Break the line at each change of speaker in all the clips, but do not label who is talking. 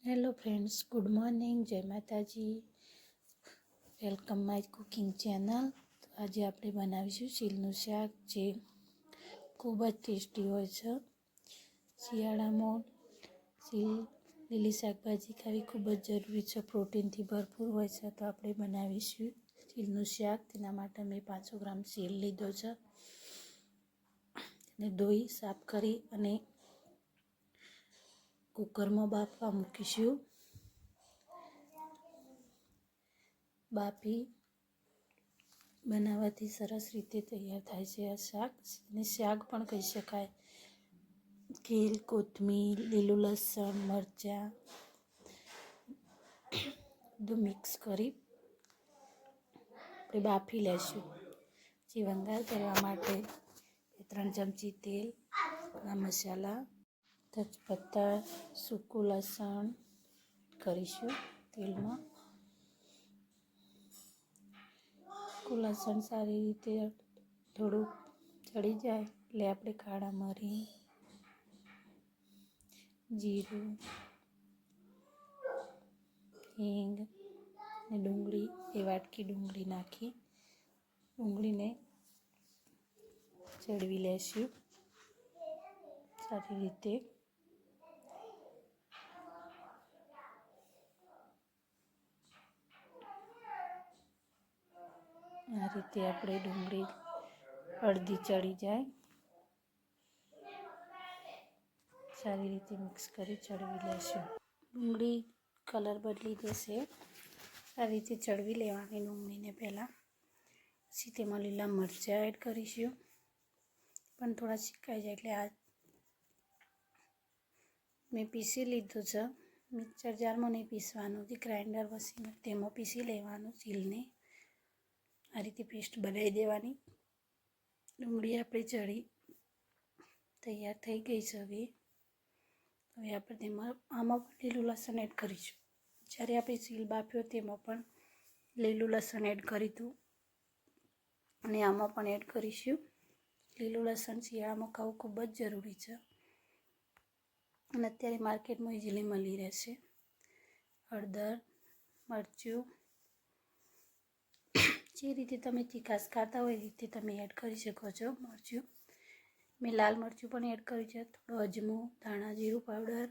Hello friends, good morning, જય માતાજી. Welcome my cooking channel. તો આજે આપણે બનાવીશું ચીલનું શાક, જે ખૂબ જ ટેસ્ટી હોય છે. શિયાળામાં લીલી શાકભાજી ખાવી ખૂબ જ જરૂરી છે, પ્રોટીનથી ભરપૂર હોય છે. તો આપણે બનાવીશું ચીલનું શાક. તેના માટે મેં 500 ગ્રામ ચીલ લીધો છે. તેને ધોઈ સાફ કરી અને કુકરમાં બાફવા મૂકીશું. બાફી બનાવવાથી સરસ રીતે તૈયાર થાય છે આ શાક. અને શાક પણ કહી શકાય. ખીલ, કોથમીર, લીલું લસણ, મરચાં બધું મિક્સ કરી આપણે બાફી લઈશું. પછી વઘાર કરવા માટે 3 ચમચી તેલ, મસાલા, તેજપત્તા, સૂકું લસણ કરીશું તેલમાં. સૂકું લસણ સારી રીતે થોડું ચડી જાય એટલે આપણે કાળા મરી, જીરું, હિંગ અને ડુંગળી, એ વાટકી ડુંગળી નાખી ડુંગળીને ચડવી લેશું સારી રીતે. આ રીતે આપણે ડુંગળી અડધી ચડી જાય સારી રીતે મિક્સ કરી ચડવી લેશું. ડુંગળી કલર બદલી જશે, સારી રીતે ચડવી લેવાની ડુંગળીને પહેલાં. પછી તેમાં લીલા મરચાં એડ કરીશું, પણ થોડા શેકાઈ જાય એટલે આ મેં પીસી લીધું છે. મિક્સર જારમાં નહીં પીસવાનું, જે ગ્રાઇન્ડર મશીન તેમાં પીસી લેવાનું. ચીલને આ રીતે પેસ્ટ બનાવી દેવાની. ડુંગળી આપણી ચડી તૈયાર થઈ ગઈ છે. હવે આપણે તેમાં આમાં પણ લીલું લસણ એડ કરીશું. જ્યારે આપણે ચીલ બાફ્યો તેમાં પણ લીલું લસણ એડ કર્યું હતું અને આમાં પણ એડ કરીશું. લીલું લસણ શિયાળામાં ખાવું ખૂબ જ જરૂરી છે અને અત્યારે માર્કેટમાં ઇઝીલી મળી રહેશે. હળદર, મરચું, જે રીતે તમે તીખાશ ખાતા હોય એ રીતે તમે એડ કરી શકો છો. મરચું મેં લાલ મરચું પણ એડ કર્યું છે. થોડો અજમો, ધાણા જીરું પાવડર.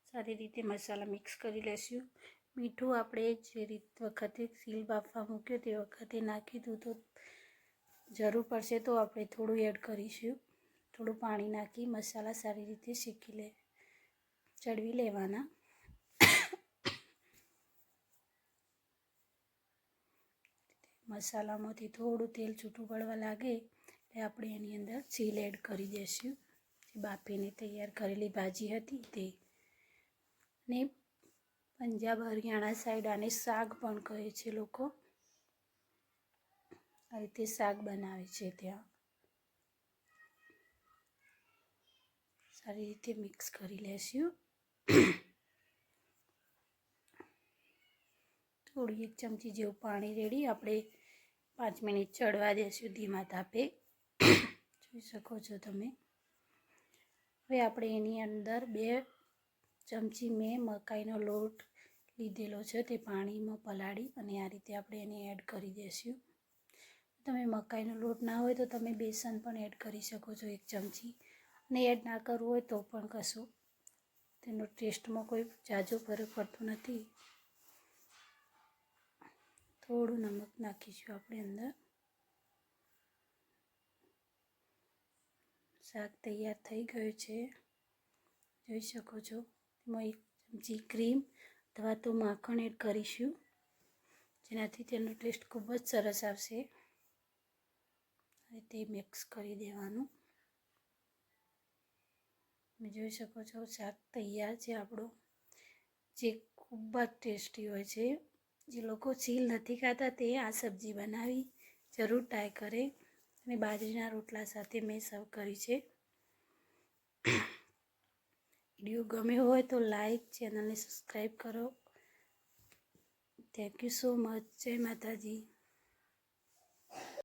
સારી રીતે મસાલા મિક્સ કરી લેશું. મીઠું આપણે જે વખતે સીલ બાફવા મૂક્યો તે વખતે નાખી દઉં તો જરૂર પડશે તો આપણે થોડું એડ કરીશું. થોડું પાણી નાખી મસાલા સારી રીતે શેકી ચડવી લેવાના. મસાલામાંથી થોડું તેલ છૂટું પડવા લાગે એટલે આપણે એની અંદર ચીલ એડ કરી દઈશું. જે બાફીને તૈયાર કરેલી ભાજી હતી તે. ને પંજાબ હરિયાણા સાઈડ આને શાક પણ કહે છે લોકો. આ રીતે શાક બનાવે છે ત્યાં. સારી રીતે મિક્સ કરી લેશું. થોડી 1 ચમચી જેવું પાણી રેડી આપણે 5 મિનિટ ચડવા દેશું ધીમા તાપે. જોઈ શકો છો તમે. હવે આપણે એની અંદર 2 ચમચી મેં મકાઈનો લોટ લીધેલો છે, તે પાણીમાં પલાળી અને આ રીતે આપણે એને એડ કરી દઈશું. તમે મકાઈનો લોટ ના હોય તો તમે બેસન પણ એડ કરી શકો છો 1 ચમચી. અને એડ ના કરવું હોય તો પણ કશું તેનો ટેસ્ટમાં કોઈ ઝાઝો ફરક પડતો નથી. થોડું નમક નાખીશું આપણે અંદર. શાક તૈયાર થઈ ગયું છે, જોઈ શકો છો. એમાં 1 ચમચી ક્રીમ અથવા તો માખણ એડ કરીશું, જેનાથી તેનો ટેસ્ટ ખૂબ જ સરસ આવશે. તે મિક્સ કરી દેવાનું. તમે જોઈ શકો છો શાક તૈયાર છે આપણું, જે ખૂબ જ ટેસ્ટી હોય છે. જે લોકો ચીલ નથી ખાતા તે આ સબ્જી બનાવી જરૂર ટ્રાય કરે. અને બાજરીના રોટલા સાથે મેં સર્વ કરી છે. વિડીયો ગમ્યો હોય તો લાઈક, ચેનલને સબસ્ક્રાઈબ કરો. Thank you so much. જય માતાજી.